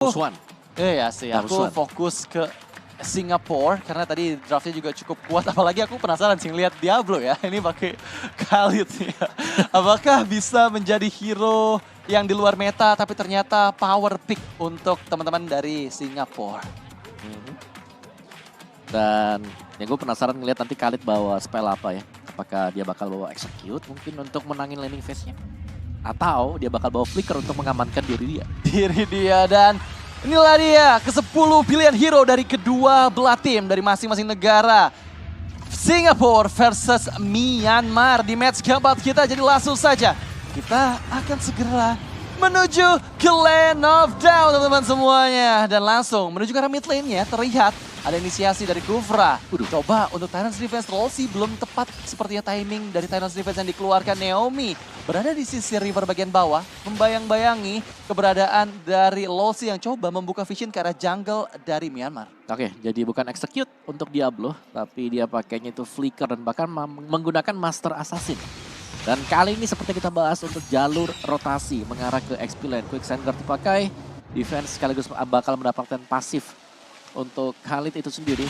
Musuhan. Iya sih, aku fokus ke Singapura karena tadi draftnya juga cukup kuat. Apalagi aku penasaran sih lihat Diablo ya, ini pakai Khalid ya. Apakah bisa menjadi hero yang di luar meta tapi ternyata power pick untuk teman-teman dari Singapura. Dan yang gue penasaran ngeliat nanti Khalid bawa spell apa ya. Apakah dia bakal bawa execute mungkin untuk menangin laning phase-nya. Atau dia bakal bawa flicker untuk mengamankan diri dia. Dan inilah dia ke-10 pilihan hero dari kedua belah tim dari masing-masing negara. Singapura versus Myanmar di match keempat kita. Jadi langsung saja kita akan segera menuju ke Land of Down teman-teman semuanya. Dan langsung menuju ke arah mid lane-nya terlihat ada inisiasi dari Kufra. Coba untuk Tyrant's Defense Lolsi belum tepat sepertinya timing dari Tyrant's Defense yang dikeluarkan Naomi. Berada di sisi river bagian bawah, membayang-bayangi keberadaan dari Lolsi yang coba membuka vision ke arah jungle dari Myanmar. Oke, jadi bukan execute untuk Diablo, tapi dia pakainya itu flicker dan bahkan menggunakan Master Assassin. Dan kali ini seperti kita bahas untuk jalur rotasi mengarah ke XP lane. Quicksand Guard dipakai, defense sekaligus bakal mendapatkan pasif untuk Khalid itu sendiri.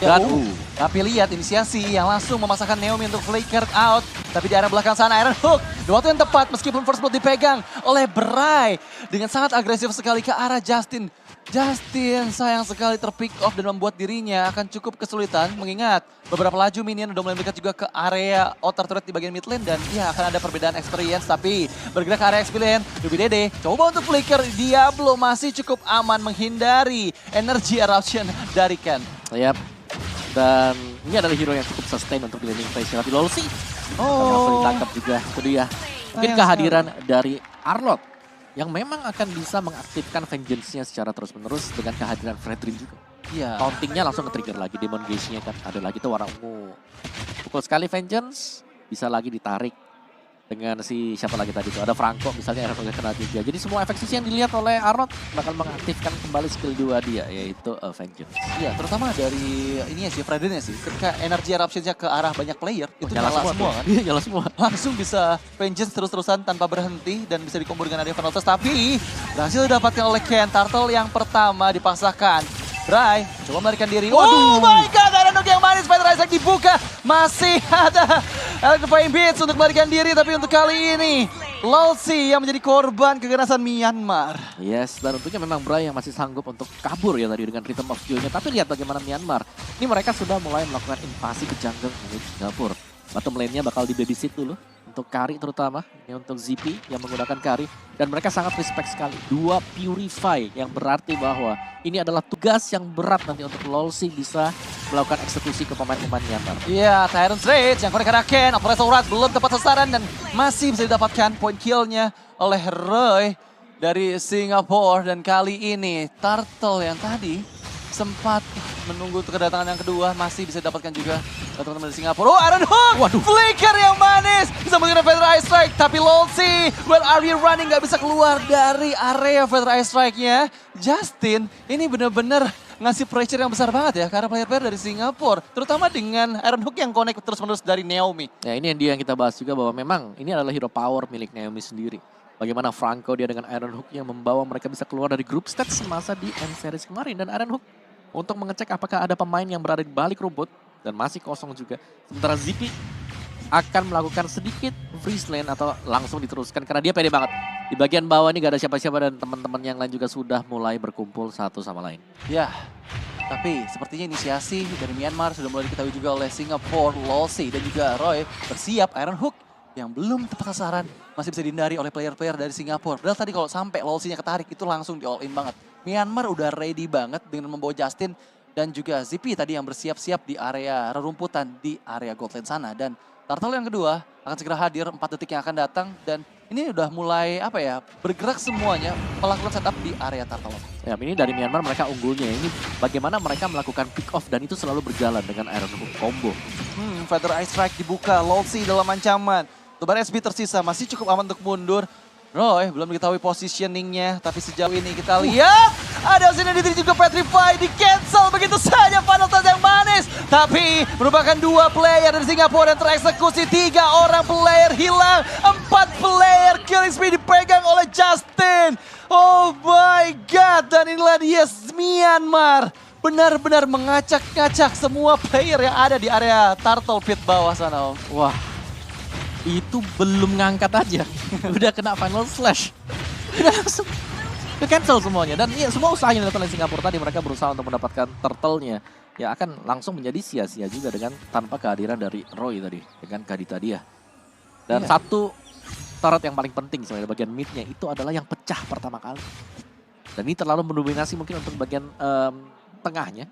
Dan tapi lihat inisiasi yang langsung memasakkan Naomi untuk flicker out. Tapi di arah belakang sana Iron Hook. Di waktu yang tepat meskipun first blood dipegang oleh Bray. Dengan sangat agresif sekali ke arah Justin. Justin sayang sekali terpick off dan membuat dirinya akan cukup kesulitan. Mengingat beberapa laju minion udah mulai mendekat juga ke area outer turret di bagian mid lane. Dan ya akan ada perbedaan experience. Tapi bergerak ke area XP lane. Ruby Dede coba untuk flicker. Diablo masih cukup aman menghindari energy eruption dari Ken. Yap. Dan ini adalah hero yang cukup sustain untuk di laning phase. Tapi Lolsi langsung ditangkap juga. Itu dia. Mungkin kehadiran dari Arlott yang memang akan bisa mengaktifkan vengeance-nya secara terus-menerus dengan kehadiran Fredrin juga. Iya. Taunting-nya langsung nge-trigger lagi, Demon Gaze-nya kan ada lagi tuh warna ungu. Pukul sekali vengeance, bisa lagi ditarik dengan si siapa lagi tadi tuh, ada Franco misalnya yang kena juga. Jadi semua efek sisi yang dilihat oleh Arlott bakal mengaktifkan kembali skill 2 dia, yaitu vengeance. Iya, terutama dari ini ya sih, Fredrin-nya sih. Ketika energi eruption-nya ke arah banyak player, itu nyala semua kan? Iya, nyala semua. Langsung bisa vengeance terus-terusan tanpa berhenti dan bisa dikombur dengan ada Infernal Touch. Tapi berhasil didapatkan oleh Ken. Turtle yang pertama dipaksakan. Bray coba melarikan diri. Oh my god, ada Nuk yang manis. Fighter Isaac dibuka. Masih ada Electrifying Beats untuk melarikan diri. Tapi untuk kali ini Lolsi yang menjadi korban keganasan Myanmar. Yes, dan tentunya memang Bray yang masih sanggup untuk kabur ya tadi dengan Rhythm of Joy-nya. Tapi lihat bagaimana Myanmar. Ini mereka sudah mulai melakukan invasi ke jungle milik Singapura. Bottom lane-nya bakal di babysit dulu. Untuk Kari terutama, ini untuk ZP yang menggunakan Kari. Dan mereka sangat respect sekali. 2 Purify yang berarti bahwa ini adalah tugas yang berat nanti untuk Lolsi bisa melakukan eksekusi ke pemain-pemain Myanmar. Iya, Tyrant's Rage yang connect ke Raken, Operator Rat belum tepat sasaran dan masih bisa didapatkan point kill-nya oleh Roy dari Singapura. Dan kali ini Turtle yang tadi sempat menunggu untuk kedatangan yang kedua masih bisa didapatkan juga teman-teman dari Singapura. Oh, Iron Hook! Waduh. Flicker yang manis! Bisa menggunakan Feather Eye Strike. Tapi Lolsi, where are you running? Gak bisa keluar dari area Feather Eye Strike-nya. Justin, ini benar-benar ngasih pressure yang besar banget ya karena player-player dari Singapura. Terutama dengan Iron Hook yang connect terus-menerus dari Naomi. Ya ini yang kita bahas juga bahwa memang ini adalah hero power milik Naomi sendiri. Bagaimana Franco dia dengan Iron Hook yang membawa mereka bisa keluar dari group stage semasa di M-Series kemarin. Dan Iron Hook untuk mengecek apakah ada pemain yang berada di balik rumput dan masih kosong juga. Sementara Zippy akan melakukan sedikit freeze lane atau langsung diteruskan karena dia pede banget. Di bagian bawah ini gak ada siapa-siapa dan teman-teman yang lain juga sudah mulai berkumpul satu sama lain. Ya, tapi sepertinya inisiasi dari Myanmar sudah mulai diketahui juga oleh Singapura, Lolsi dan juga Roy bersiap. Iron Hook yang belum tepat sasaran masih bisa dihindari oleh player-player dari Singapura. Padahal tadi kalau sampai Lolsinya ketarik itu langsung di all in banget. Myanmar udah ready banget dengan membawa Justin dan juga Zippy tadi yang bersiap-siap di area rerumputan di area gold lane sana. Dan Turtle yang kedua akan segera hadir 4 detik yang akan datang dan ini udah mulai bergerak semuanya melakukan setup di area Turtle. Ya ini dari Myanmar mereka unggulnya. Ini bagaimana mereka melakukan pick off dan itu selalu berjalan dengan Iron Hook combo. Feather Eye Strike dibuka, Lolsi dalam ancaman. Lebar SB tersisa masih cukup aman untuk mundur. Roy belum diketahui positioningnya, tapi sejauh ini kita lihat ada sini juga Petrify di cancel begitu saja final touch yang manis. Tapi merupakan 2 player dari Singapura yang tereksekusi, 3 orang player hilang, 4 player killing spree dipegang oleh Justin. Oh my god, dan inilah dia Myanmar. Benar-benar mengacak-ngacak semua player yang ada di area Turtle Pit bawah sana, Om. Wah, itu belum ngangkat aja. Udah kena final slash. Udah langsung ke-cancel semuanya. Dan iya, semua usaha yang dilakukan oleh Singapura tadi, mereka berusaha untuk mendapatkan turtle-nya. Ya akan langsung menjadi sia-sia juga dengan tanpa kehadiran dari Roy tadi. Dengan Kadita dia. Dan satu turret yang paling penting sebenarnya bagian mid-nya itu adalah yang pecah pertama kali. Dan ini terlalu mendominasi mungkin untuk bagian tengahnya.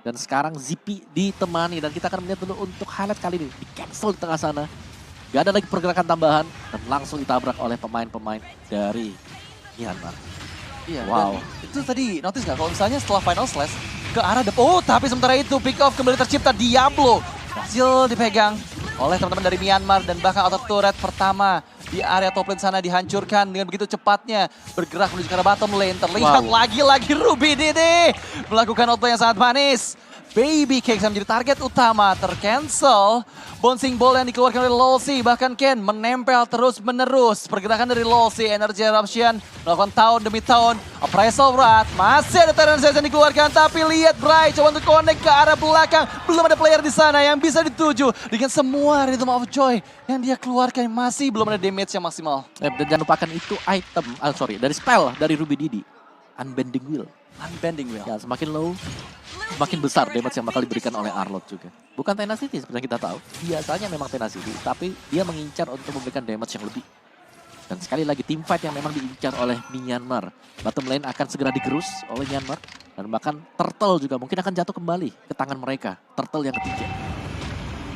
Dan sekarang Zippy ditemani dan kita akan melihat dulu untuk highlight kali ini. Di cancel di tengah sana. Gak ada lagi pergerakan tambahan dan langsung ditabrak oleh pemain-pemain dari Myanmar. Iya, Wow. dan itu tadi notice nggak kalau misalnya setelah final slash ke arah oh tapi sementara itu pick off kembali tercipta Diablo. Berhasil dipegang oleh teman-teman dari Myanmar dan bahkan auto turret pertama di area top lane sana dihancurkan dengan begitu cepatnya bergerak menuju ke arah bottom lane. Terlihat lagi-lagi Ruby Dede melakukan outplay yang sangat manis. Baby Cakes yang menjadi target utama tercancel. Bouncing ball yang dikeluarkan oleh Lolsi, bahkan Ken menempel terus menerus. Pergerakan dari Lolsi, Energy Eruption melakukan tahun demi tahun. Appraisal Wrath, masih ada Terran yang dikeluarkan, tapi lihat Bray coba untuk connect ke arah belakang. Belum ada player di sana yang bisa dituju dengan semua Rhythm of Joy yang dia keluarkan. Masih belum ada damage yang maksimal. Dan jangan lupakan itu item, dari spell dari Ruby Didi. Unbending Wheel. Unbending Wheel. Ya, semakin low, semakin besar damage yang bakal diberikan oleh Arlott juga. Bukan Tenacity seperti yang kita tahu. Biasanya memang Tenacity, tapi dia mengincar untuk memberikan damage yang lebih. Dan sekali lagi team fight yang memang diincar oleh Myanmar. Bottom lane akan segera digerus oleh Myanmar. Dan bahkan Turtle juga mungkin akan jatuh kembali ke tangan mereka. Turtle yang ketiga.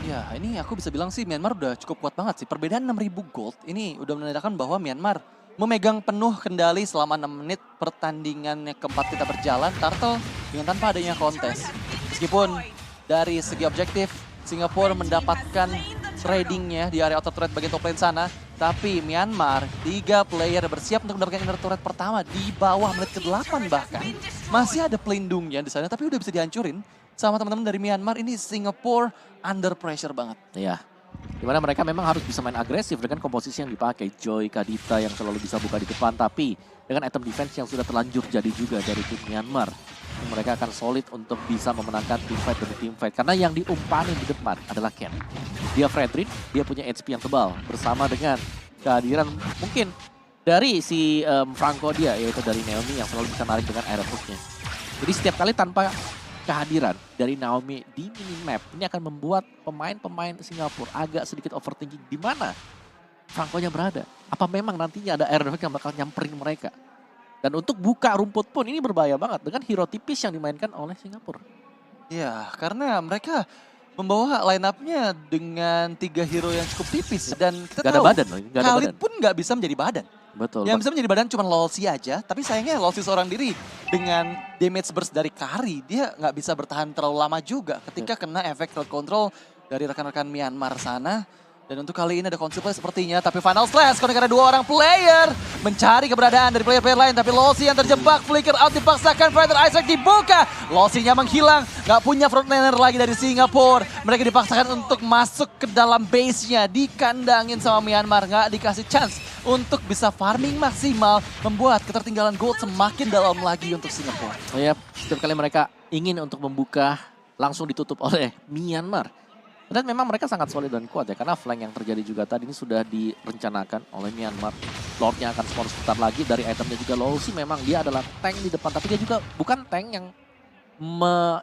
Ya, ini aku bisa bilang sih Myanmar udah cukup kuat banget sih. Perbedaan 6.000 gold ini udah menandakan bahwa Myanmar memegang penuh kendali selama 6 menit pertandingan yang keempat kita berjalan. Turtle dengan tanpa adanya kontes. Meskipun dari segi objektif, Singapura mendapatkan tradingnya di area outer turret bagian top lane sana. Tapi Myanmar, 3 player bersiap untuk mendapatkan inner turret pertama di bawah menit ke-8 bahkan. Masih ada pelindungnya di sana, tapi udah bisa dihancurin sama teman-teman dari Myanmar. Ini Singapura under pressure banget. Iya. Dimana mereka memang harus bisa main agresif dengan komposisi yang dipakai. Joy, Kadita yang selalu bisa buka di depan. Tapi dengan item defense yang sudah terlanjur jadi juga dari tim Myanmar. Mereka akan solid untuk bisa memenangkan team fight demi team fight. Karena yang diumpanin di depan adalah Ken. Dia Fredrin, dia punya HP yang tebal. Bersama dengan kehadiran mungkin dari si Franco dia, yaitu dari Naomi yang selalu bisa narik dengan Iron Hook-nya. Jadi setiap kali tanpa kehadiran dari Naomi di minimap ini akan membuat pemain-pemain Singapura agak sedikit overthinking di mana Franco-nya berada. Apa memang nantinya ada Iron Hook yang bakal nyamperin mereka. Dan untuk buka rumput pun ini berbahaya banget dengan hero tipis yang dimainkan oleh Singapura. Ya, karena mereka membawa line up-nya dengan 3 hero yang cukup tipis. Dan kita Gak tahu ada badan loh, gak ada Khalid badan. pun nggak bisa menjadi badan. Betul. Yang bisa menjadi badan cuma Lolsi aja. Tapi sayangnya Lolsi seorang diri dengan damage burst dari Kari. Dia nggak bisa bertahan terlalu lama juga ketika kena efek crowd control dari rekan-rekan Myanmar sana. Dan untuk kali ini ada konsepnya sepertinya. Tapi final slash karena 2 orang player mencari keberadaan dari player-player lain. Tapi Lolsi yang terjebak, flicker out dipaksakan. Fighter Isaac dibuka. Lolsinya menghilang. Gak punya frontliner lagi dari Singapura. Mereka dipaksakan untuk masuk ke dalam base-nya. Dikandangin sama Myanmar. Gak dikasih chance untuk bisa farming maksimal. Membuat ketertinggalan gold semakin dalam lagi untuk Singapura. Oh ya, setiap kali mereka ingin untuk membuka langsung ditutup oleh Myanmar. Dan memang mereka sangat solid dan kuat ya, karena flank yang terjadi juga tadi ini sudah direncanakan oleh Myanmar. Lordnya akan spawn sebentar lagi, dari itemnya juga Lolsi memang dia adalah tank di depan, tapi dia juga bukan tank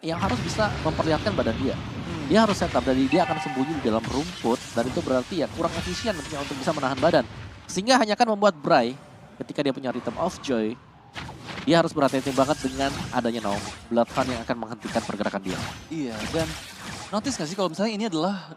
yang harus bisa memperlihatkan badan dia. Dia harus setup, dari dia akan sembunyi di dalam rumput, dan itu berarti ya kurang efisien tentunya untuk bisa menahan badan. Sehingga hanya akan membuat Bray, ketika dia punya Rhythm of Joy, dia harus berhati-hati banget dengan adanya Naomi. Bloodhound yang akan menghentikan pergerakan dia. Iya, dan notice gak sih kalau misalnya ini adalah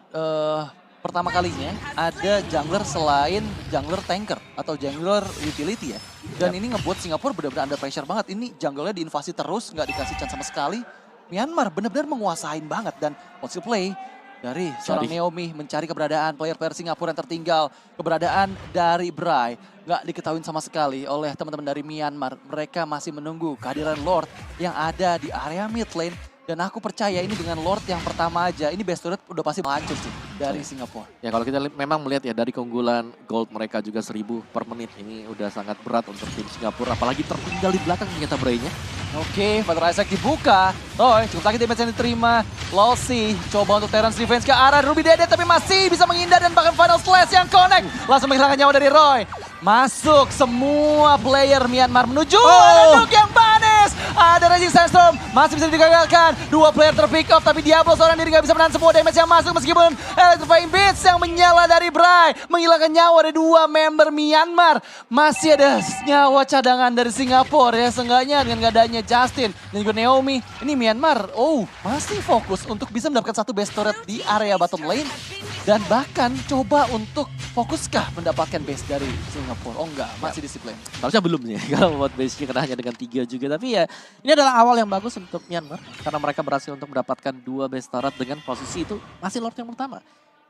pertama kalinya ada jungler selain jungler tanker atau jungler utility ya. Dan ini ngebuat Singapura benar-benar under pressure banget. Ini junglernya diinvasi terus, nggak dikasih chance sama sekali. Myanmar benar-benar menguasain banget dan what's the play dari seorang Naomi mencari keberadaan player-player Singapura yang tertinggal. Keberadaan dari Bray nggak diketahui sama sekali oleh teman-teman dari Myanmar. Mereka masih menunggu kehadiran Lord yang ada di area mid lane. Dan aku percaya ini dengan Lord yang pertama aja, ini best turret udah pasti hancur sih dari Singapura. Ya kalau kita memang melihat ya dari keunggulan gold mereka juga 1000 per menit. Ini udah sangat berat untuk tim Singapura. Apalagi tertinggal di belakang ternyata Bray-nya. Oke, Father Isaac dibuka. Roy cukup sakit damage yang diterima. Lossi coba untuk Terrence Revenge ke arah Ruby Dede tapi masih bisa menghindar dan bahkan final slash yang connect. Langsung menghilangkan nyawa dari Roy. Masuk semua player Myanmar menuju Anuk yang manis. Ada Raging Sandstorm masih bisa digagalkan. Dua player terpick off tapi Diablo seorang diri gak bisa menahan semua damage yang masuk meskipun Electrifying Beats yang menyala dari Bray menghilangkan nyawa dari dua member Myanmar. Masih ada nyawa cadangan dari Singapura ya, seenggaknya dengan gak adanya Justin dan juga Naomi. Ini Myanmar, masih fokus untuk bisa mendapatkan satu base turret di area bottom lane. Dan bahkan coba untuk fokuskah mendapatkan base dari Singapura? Oh enggak, masih disiplin. Harusnya belum sih kalau buat base-nya karena hanya dengan 3 juga. Tapi ya ini adalah awal yang bagus untuk Myanmar. Karena mereka berhasil untuk mendapatkan 2 base turret dengan posisi itu masih Lord yang pertama.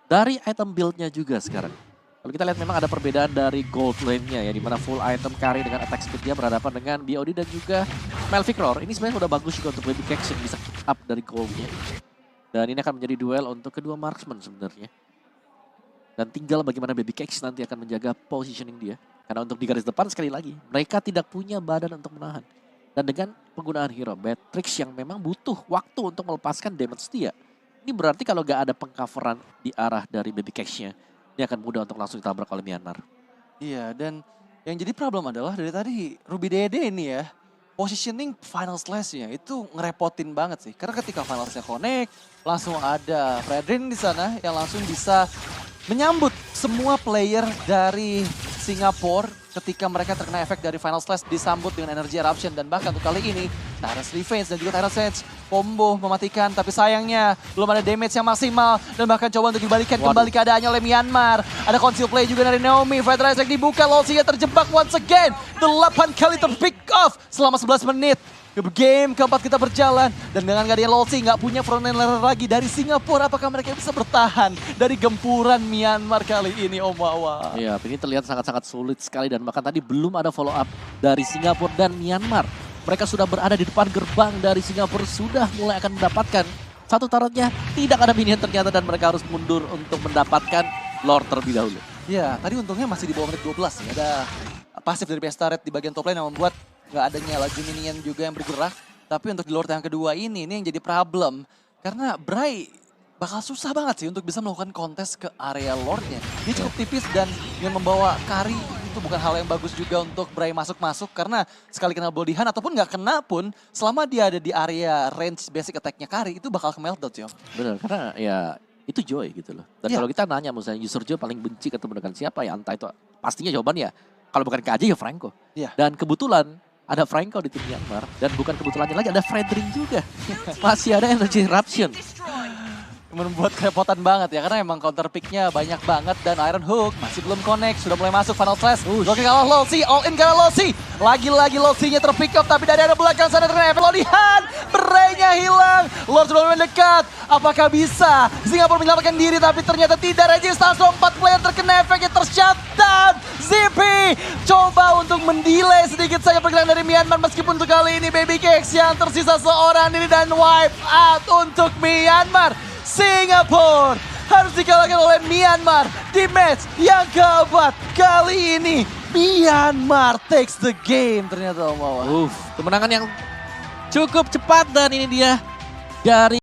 Dari item build-nya juga sekarang. Kalau kita lihat memang ada perbedaan dari gold lane-nya ya. Dimana full item carry dengan attack speed dia berhadapan dengan BOD dan juga Melvic Roar. Ini sebenarnya udah bagus juga untuk Baby Kex yang bisa keep up dari gold-nya. Dan ini akan menjadi duel untuk kedua marksman sebenarnya. Dan tinggal bagaimana Baby Kex nanti akan menjaga positioning dia. Karena untuk di garis depan sekali lagi, mereka tidak punya badan untuk menahan. Dan dengan penggunaan hero Beatrix yang memang butuh waktu untuk melepaskan damage dia. Ini berarti kalau gak ada pengcoveran di arah dari Baby Kex-nya, ini akan mudah untuk langsung ditabrak oleh Myanmar. Iya, dan yang jadi problem adalah dari tadi Ruby Dede ini ya, positioning final slash-nya itu ngerepotin banget sih. Karena ketika final slash connect, langsung ada Fredrin di sana yang langsung bisa menyambut semua player dari Singapura ketika mereka terkena efek dari final slash disambut dengan energy eruption. Dan bahkan untuk kali ini Tyrus Revenge dan juga Tyrus Sage combo mematikan, tapi sayangnya belum ada damage yang maksimal dan bahkan coba untuk dibalikan kembali keadaannya oleh Myanmar. Ada conceal play juga dari Naomi, Father Isaac dibuka, Lossi terjebak once again. 8 kali terpick off selama 11 menit. Game keempat kita berjalan dan dengan gak ada Lossi nggak punya frontlaner lagi dari Singapura, apakah mereka bisa bertahan dari gempuran Myanmar kali ini, Om Wawa? Iya, ini terlihat sangat-sangat sulit sekali dan bahkan tadi belum ada follow up dari Singapura dan Myanmar. Mereka sudah berada di depan gerbang dari Singapura, sudah mulai akan mendapatkan satu turretnya, tidak ada minion ternyata dan mereka harus mundur untuk mendapatkan Lord terlebih dahulu. Iya, tadi untungnya masih di bawah menit 12 ya, ada pasif dari PS Turret di bagian top lane yang membuat nggak adanya lagi minion juga yang bergerak. Tapi untuk di Lord yang kedua ini yang jadi problem. Karena Bray bakal susah banget sih untuk bisa melakukan kontes ke area Lordnya. Dia cukup tipis dan dengan membawa carry itu bukan hal yang bagus juga untuk Bray masuk-masuk. Karena sekali kena bodihan ataupun nggak kena pun, selama dia ada di area range basic attack-nya carry itu bakal ke meltdown sih. Benar, karena ya itu Joy gitu loh. Dan kalau kita nanya misalnya user Joy paling benci ketemu dengan siapa ya, entah itu pastinya jawabannya kalau bukan KJ ya Franco. Iya. Dan kebetulan ada Franco di tim Myanmar dan bukan kebetulannya lagi ada Fredrin juga. Masih ada energy eruption. Membuat kerepotan banget ya, karena emang counter picknya banyak banget dan Iron Hook masih belum connect, sudah mulai masuk final slash. Oke, kalah Lossi, all in karena Lossi. Lagi-lagi Lossinya terpick up tapi dari arah belakang sana terkena efek Lodihan. Bray-nya hilang, Lord sudah mendekat. Apakah bisa Singapura menyelamatkan diri tapi ternyata tidak. Raging Sandstorm 4 player terkena efeknya tershutdown. Zippy coba untuk mendelay sedikit saja pergerakan dari Myanmar meskipun untuk kali ini Baby Kex yang tersisa seorang diri dan wipe out untuk Myanmar. Singapura harus dikalahkan oleh Myanmar di match yang keempat. Kali ini Myanmar takes the game ternyata, Om Wawa. Kemenangan yang cukup cepat dan ini dia dari